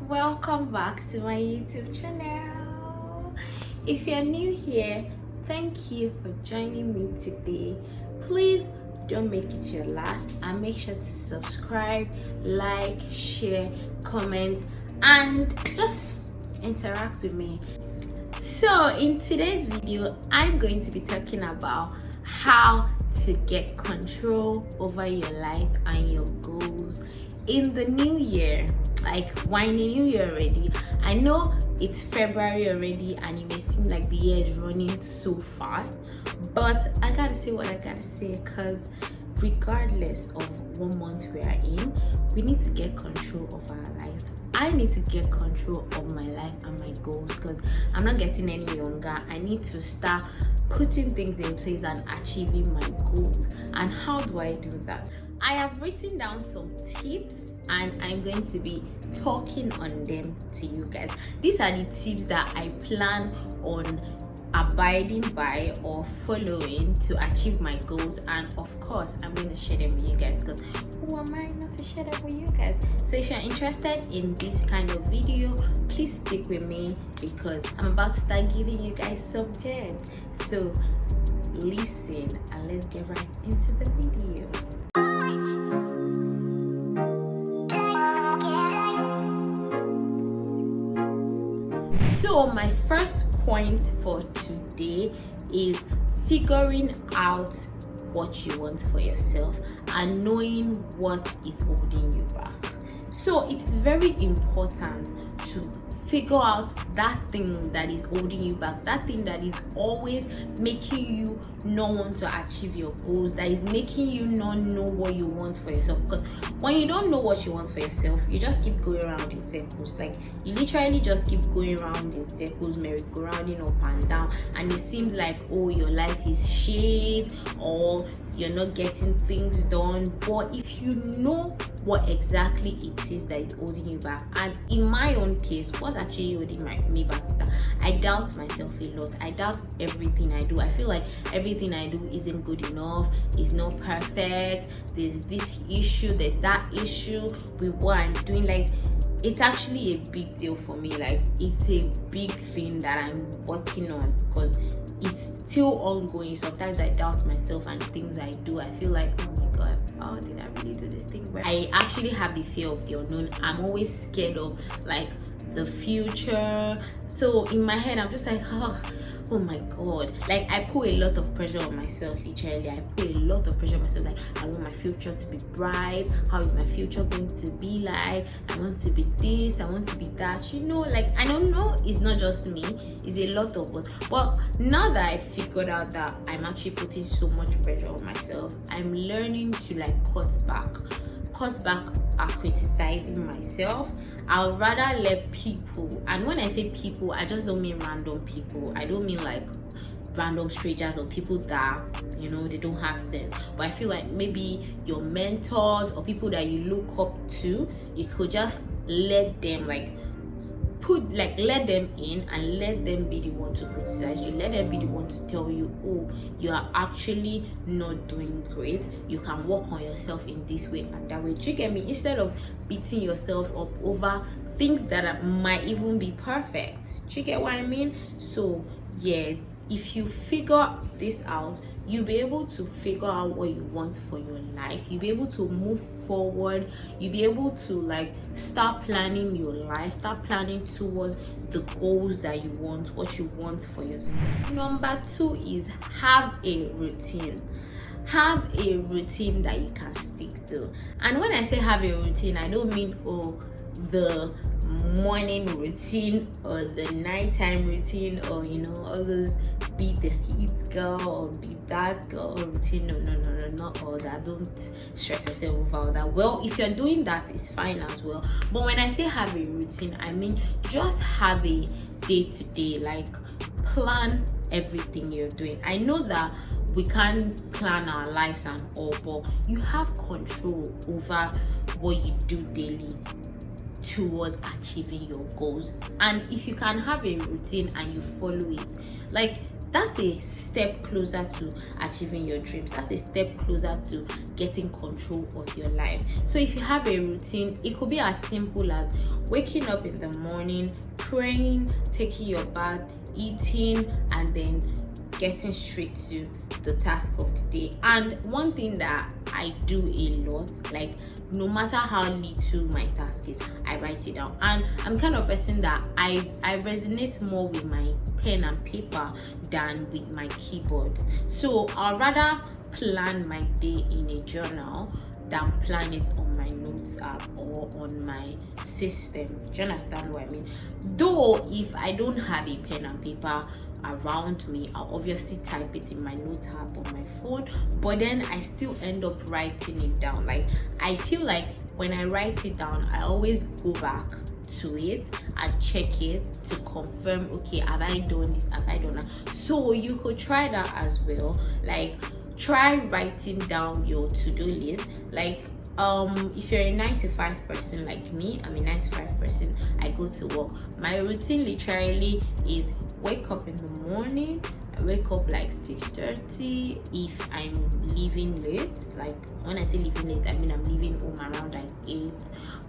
welcome back to my YouTube channel. If you're new here, thank you for joining me today. Please don't make it your last and make sure to subscribe, like, share, comment, and just interact with me. So in today's video, I'm going to be talking about how to get control over your life and your goals in the new year. Like, why in the new year already? I know it's February already and it may seem like the year is running so fast, but I gotta say what I gotta say, because regardless of what month we are in, we need to get control of our lives. I need to get control of my life and my goals, because I'm not getting any younger. I need to start putting things in place and achieving my goals. And how do I do that? I have written down some tips and I'm going to be talking on them to you guys. These are the tips that I plan on abiding by or following to achieve my goals, and of course I'm going to share them with you guys, because who am I not to share them with you guys? So if you're interested in this kind of video, please stick with me, because I'm about to start giving you guys some gems. So listen and let's get right into the video. So my first point for today is figuring out what you want for yourself and knowing what is holding you back. So it's very important to figure out that thing that is holding you back, that thing that is always making you not want to achieve your goals, that is making you not know what you want for yourself. Because when you don't know what you want for yourself, you just keep going around in circles. Like, you literally just keep going around in circles, merry-go-rounding up and down, and it seems like, oh, your life is shit, or you're not getting things done. But if you know what exactly it is that is holding you back, and in my own case, what's actually holding me back is that I doubt myself a lot. I doubt everything I do. I feel like everything I do isn't good enough, it's not perfect, there's this issue, there's that issue with what I'm doing. Like, it's actually a big deal for me. Like, it's a big thing that I'm working on, because it's still ongoing. Sometimes I doubt myself and things I do. I feel like, oh my god, oh, did I really do this thing right? I actually have the fear of the unknown. I'm always scared of like the future. So in my head, I'm just like, oh my god. Like, I put a lot of pressure on myself. Literally, I put a lot of pressure on myself. Like, I want my future to be bright. How is my future going to be like? I want to be this, I want to be that, you know. Like, I don't know, it's not just me, it's a lot of us. But now that I figured out that I'm actually putting so much pressure on myself, I'm learning to like cut back at criticizing myself. I'll rather let people, and when I say people, I just don't mean random people. I don't mean like random strangers or people that, you know, they don't have sense. But I feel like maybe your mentors or people that you look up to, you could just let them let them in and let them be the one to criticize you. Let them be the one to tell you, oh, you are actually not doing great, you can work on yourself in this way and that way. Do you get me? Instead of beating yourself up over things that might even be perfect. Do you get what I mean? So yeah, if you figure this out, you'll be able to figure out what you want for your life. You'll be able to move forward. You'll be able to like start planning your life, start planning towards the goals that you want, what you want for yourself. Number 2 is have a routine. Have a routine that you can stick to. And when I say have a routine, I don't mean, oh, the morning routine or the nighttime routine, or you know, all those be the heat girl or be that girl routine. No, not all that. Don't stress yourself over all that. Well, if you're doing that, it's fine as well. But when I say have a routine, I mean just have a day-to-day, like plan everything you're doing. I know that we can't plan our lives and all, but you have control over what you do daily towards achieving your goals. And if you can have a routine and you follow it, like, that's a step closer to achieving your dreams. That's a step closer to getting control of your life. So if you have a routine, it could be as simple as waking up in the morning, praying, taking your bath, eating, and then getting straight to the task of the day. And one thing that I do a lot, like no matter how little my task is, I write it down. And I'm kind of person that I resonate more with my pen and paper than with my keyboards. So I'll rather plan my day in a journal than plan it on my notes app or on my system. Do you understand what I mean? Though if I don't have a pen and paper around me, I'll obviously type it in my notes app on my phone, but then I still end up writing it down. Like, I feel like when I write it down, I always go back to it and check it to confirm, okay, have I done this, have I done that? So you could try that as well. Like, try writing down your to-do list. Like, if you're a 9-to-5 person like me, I'm a 9-to-5 person, I go to work. My routine literally is wake up in the morning. I wake up like 6:30 if I'm leaving late. Like, when I say leaving late, I mean I'm leaving home around like 8.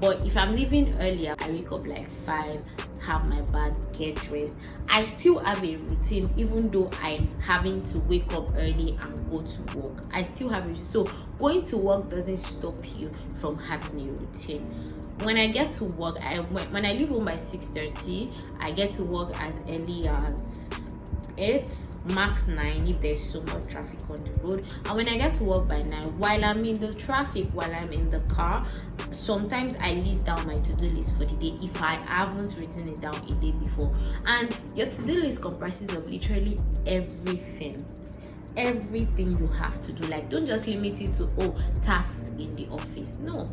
But if I'm leaving earlier, I wake up like 5, have my bath, get dressed. I still have a routine, even though I'm having to wake up early and go to work. I still have a routine. So going to work doesn't stop you from having a routine. When I get to work, when I leave home by 6:30, I get to work as early as 8, max 9 if there's so much traffic on the road. And when I get to work by 9, while I'm in the traffic, while I'm in the car, sometimes I list down my to-do list for the day if I haven't written it down a day before. And your to-do list comprises of literally everything you have to do. Like, don't just limit it to tasks in the office. No.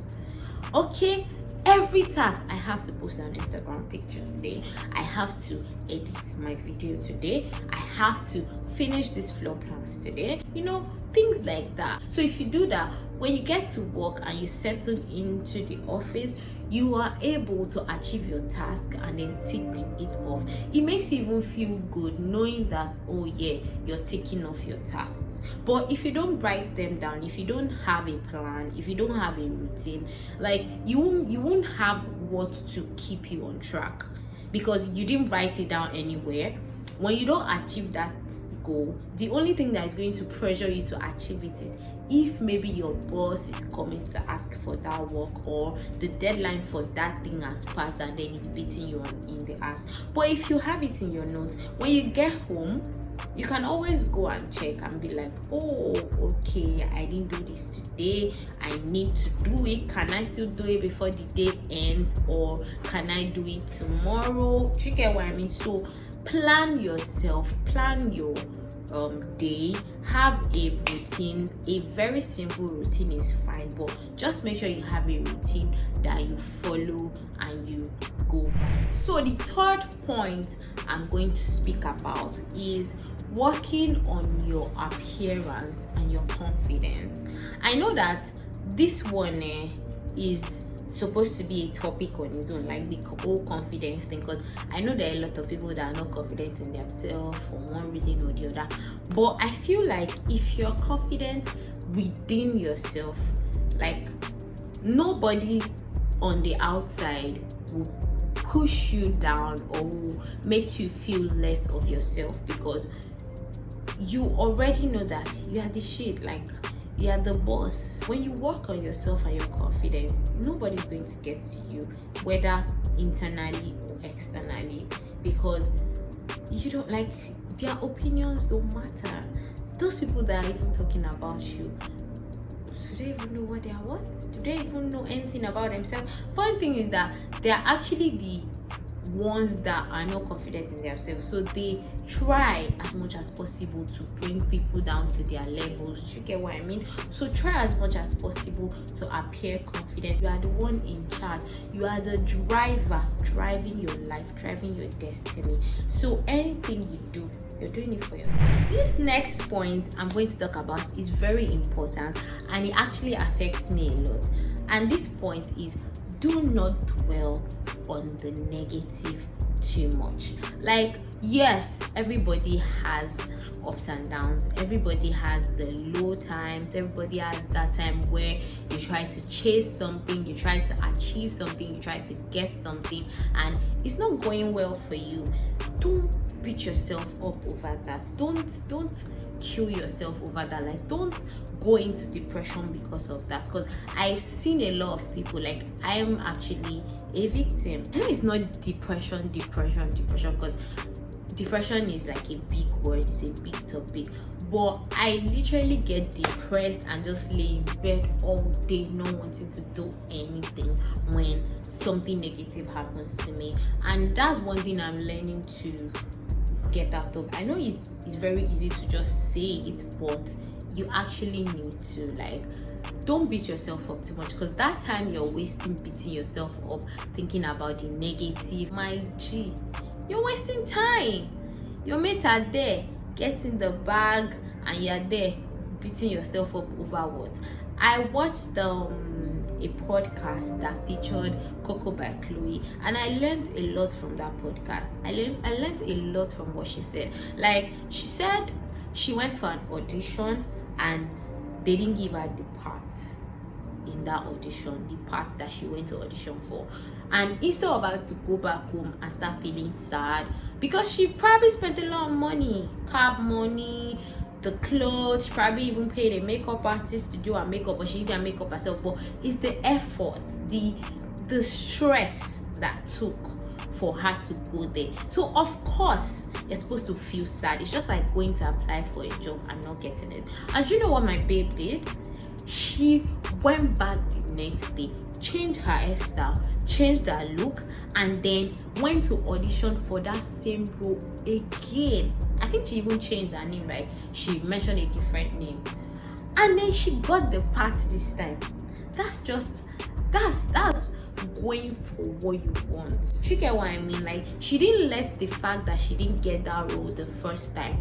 Okay, every task. I have to post an Instagram picture today, I have to edit my video today, I have to finish this floor plans today, things like that. So if you do that, when you get to work and you settle into the office, you are able to achieve your task and then tick it off. It makes you even feel good knowing that, oh yeah, you're ticking off your tasks. But if you don't write them down, if you don't have a plan, if you don't have a routine, like you won't have what to keep you on track, because you didn't write it down anywhere. When you don't achieve that goal, the only thing that is going to pressure you to achieve it is if maybe your boss is coming to ask for that work, or the deadline for that thing has passed and then it's beating you in the ass. But if you have it in your notes, when you get home, you can always go and check and be like, oh, okay, I didn't do this today, I need to do it. Can I still do it before the day ends, or can I do it tomorrow? Do you get what I mean? So plan yourself, plan your day, have a routine. A very simple routine is fine, but just make sure you have a routine that you follow and you go by. So the third point I'm going to speak about is working on your appearance and your confidence. I know that this one is supposed to be a topic on its own, like the whole confidence thing, because I know there are a lot of people that are not confident in themselves for one reason or the other. But I feel like if you're confident within yourself, like nobody on the outside will push you down or will make you feel less of yourself, because you already know that you are the shit. Like, you are the boss. When you work on yourself and your confidence, nobody's going to get to you, whether internally or externally, because you don't, like, their opinions don't matter. Those people that are even talking about you, do they even know what they are? What? Do they even know anything about themselves? Fun thing is that they are actually the ones that are not confident in themselves, so they try as much as possible to bring people down to their levels. You get what I mean? So try as much as possible to appear confident. You are the one in charge. You are the driver, driving your life, driving your destiny. So anything you do, you're doing it for yourself. This next point I'm going to talk about is very important, and it actually affects me a lot. And this point is, do not dwell on the negative too much. Like, yes, everybody has ups and downs. Everybody has the low times. Everybody has that time where you try to chase something, you try to achieve something, you try to get something, and it's not going well for you. Don't beat yourself up over that. Don't kill yourself over that. Like, don't go into depression because of that, because I've seen a lot of people, like, I am actually a victim. I know it's not depression because depression is like a big word, it's a big topic, but I literally get depressed and just lay in bed all day not wanting to do anything when something negative happens to me. And that's one thing I'm learning to get out of. I know it's very easy to just say it, but you actually need to, like, don't beat yourself up too much, because that time you're wasting beating yourself up thinking about the negative. My G, you're wasting time. Your mates are there getting the bag and you're there beating yourself up over what? I watched a podcast that featured Coco by Chloe, and I learned a lot from that podcast. I learned a lot from what she said. Like, she said she went for an audition and they didn't give her the part in that audition, the part that she went to audition for. And instead of her to go back home and start feeling sad, because she probably spent a lot of money, cab money, the clothes, she probably even paid a makeup artist to do her makeup, but she did her makeup herself. But it's the effort, the stress that took for her to go there. So of course you're supposed to feel sad. It's just like going to apply for a job and not getting it. And you know what my babe did? She went back the next day, changed her hairstyle, changed her look, and then went to audition for that same role again. I think she even changed her name, right? She mentioned a different name, and then she got the part this time. That's going for what you want. You get what I mean? Like, she didn't let the fact that she didn't get that role the first time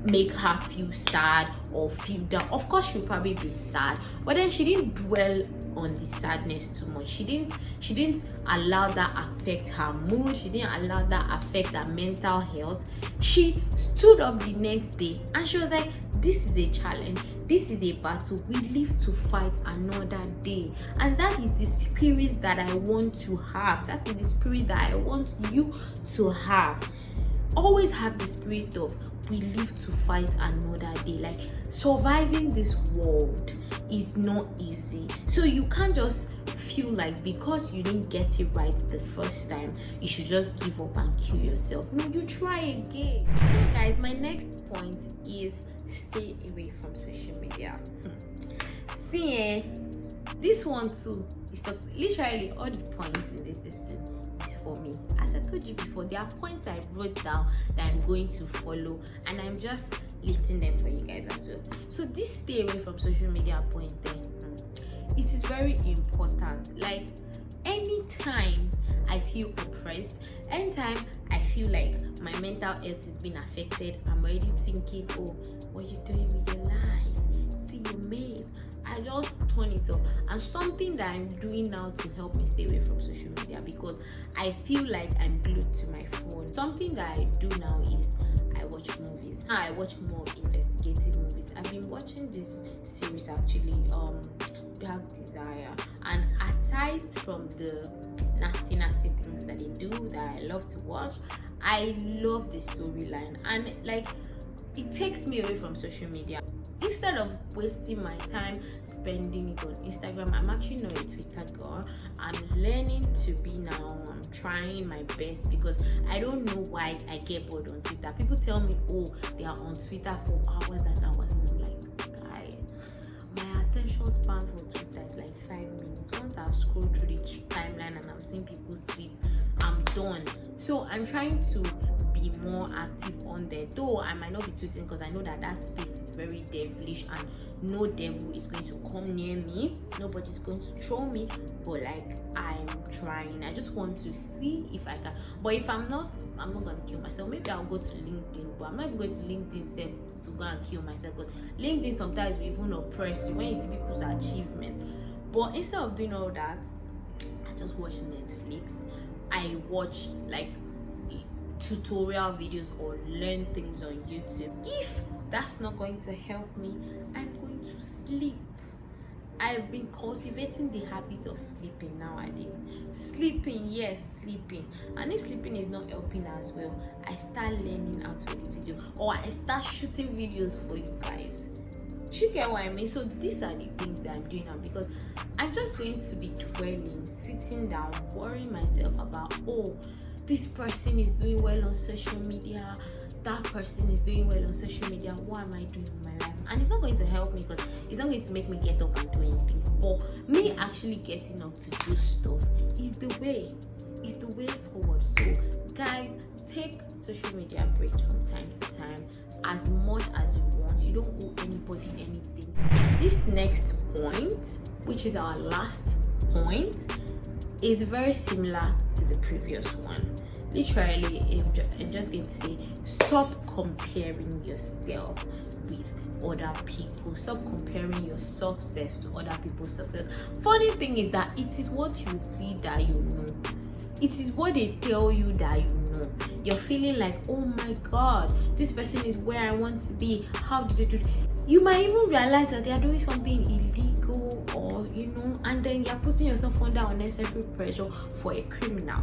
make her feel sad or feel down. Of course she'll probably be sad, but then she didn't dwell on the sadness too much. She didn't allow that affect her mood. She didn't allow that affect her mental health. She stood up the next day and she was like, this is a challenge, this is a battle, we live to fight another day. And that is the spirit that I want to have. That is the spirit that I want you to have. Always have the spirit of, we live to fight another day. Like, surviving this world is not easy. So you can't just feel like because you didn't get it right the first time, you should just give up and kill yourself. No, you try again. So guys, my next point is stay away from social media. See, this one too is literally all the points in this system is for me. As I told you before, there are points I wrote down that I'm going to follow, and I'm just listing them for you guys as well. So this stay away from social media point then, it is very important. Like, anytime I feel oppressed, anytime I feel like my mental health is being affected, I'm already thinking, oh, what are you doing with your life? See your mate. I just turn it off. And something that I'm doing now to help me stay away from social media, because I feel like I'm glued to my phone. Something that I do now is I watch movies. Now I watch more investigative movies. I've been watching this series actually, Dark Desire, and aside from the nasty things that they do that I love to watch, I love the storyline, and like, it takes me away from social media. Instead of wasting my time spending it on Instagram, I'm actually not a Twitter girl. I'm learning to be now. I'm trying my best, because I don't know why I get bored on Twitter. People tell me, oh, they are on Twitter for hours and hours, and I'm like, guy, my attention span for Twitter is like 5 minutes. Once I've scrolled through the timeline and I'm seeing people's tweets, I'm done. So I'm trying to be more active on there, though I might not be tweeting, because I know that space is very devilish and no devil is going to come near me, nobody's going to troll me. But like, I'm trying. I just want to see if I can. But if I'm not gonna kill myself. Maybe I'll go to LinkedIn, but I'm not even going to LinkedIn to go and kill myself, because LinkedIn sometimes will even oppress you when you see people's achievements. But instead of doing all that, I just watch Netflix. I watch like tutorial videos or learn things on YouTube. If that's not going to help me, I'm going to sleep. I've been cultivating the habit of sleeping nowadays. Sleeping, yes, sleeping. And if sleeping is not helping as well, I start learning how to edit video, or I start shooting videos for you guys. You get what I mean? So these are the things that I'm doing now, because I'm just going to be dwelling, sitting down, worrying myself about, oh, this person is doing well on social media, that person is doing well on social media, what am I doing in my life? And it's not going to help me, because it's not going to make me get up and do anything. But me actually getting up to do stuff is the way forward. So guys, take social media breaks from time to time, as much as you want. You don't owe anybody anything. This next point, which is our last point, is very similar to the previous one. Literally, I'm just going to say, stop comparing yourself with other people. Stop comparing your success to other people's success. Funny thing is that it is what you see that you know. It is what they tell you that you know. You're feeling like, oh my god, this person is where I want to be. How did they do it? You might even realize that they are doing something illegal, or and then you're putting yourself under unnecessary pressure for a criminal.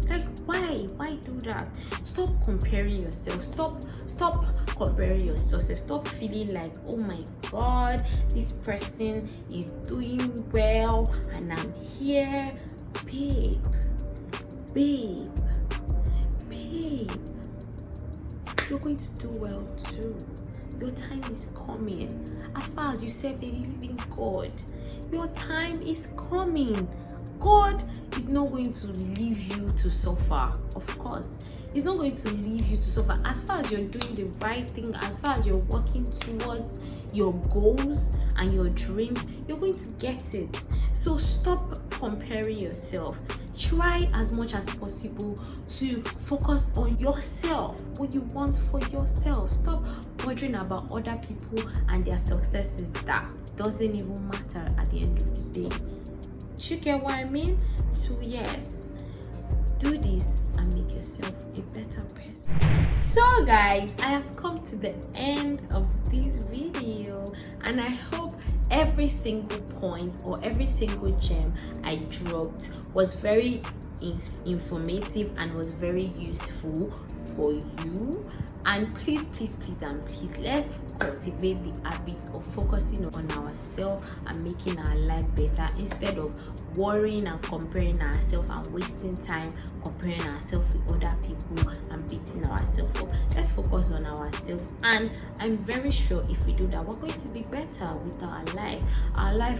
Like, why do that? Stop comparing yourself. Stop comparing your success. Stop feeling like, oh my god, this person is doing well and I'm here. Babe, you're going to do well too. Your time is coming. As far as you serve a living God, your time is coming. God is not going to leave you to suffer. Of course, He's not going to leave you to suffer. As far as you're doing the right thing, as far as you're working towards your goals and your dreams, you're going to get it. So stop comparing yourself. Try as much as possible to focus on yourself, what you want for yourself. Stop wondering about other people and their successes. That doesn't even matter at the end of the day. You get what I mean? So yes, do this and make yourself a better person. So guys, I have come to the end of this video, and I hope every single point or every single gem I dropped was very informative and was very useful for you. And please, let's cultivate the habit of focusing on ourselves and making our life better, instead of worrying and comparing ourselves and wasting time comparing ourselves with other people and beating ourselves up. Let's focus on ourselves, and I'm very sure if we do that, we're going to be better with our life.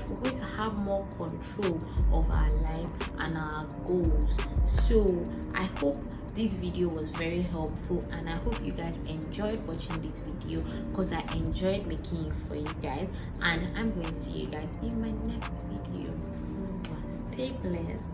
We're going to have more control of our life and our goals. So I hope this video was very helpful, and I hope you guys enjoyed watching this video, because I enjoyed making it for you guys. And I'm going to see you guys in my next video. Stay blessed.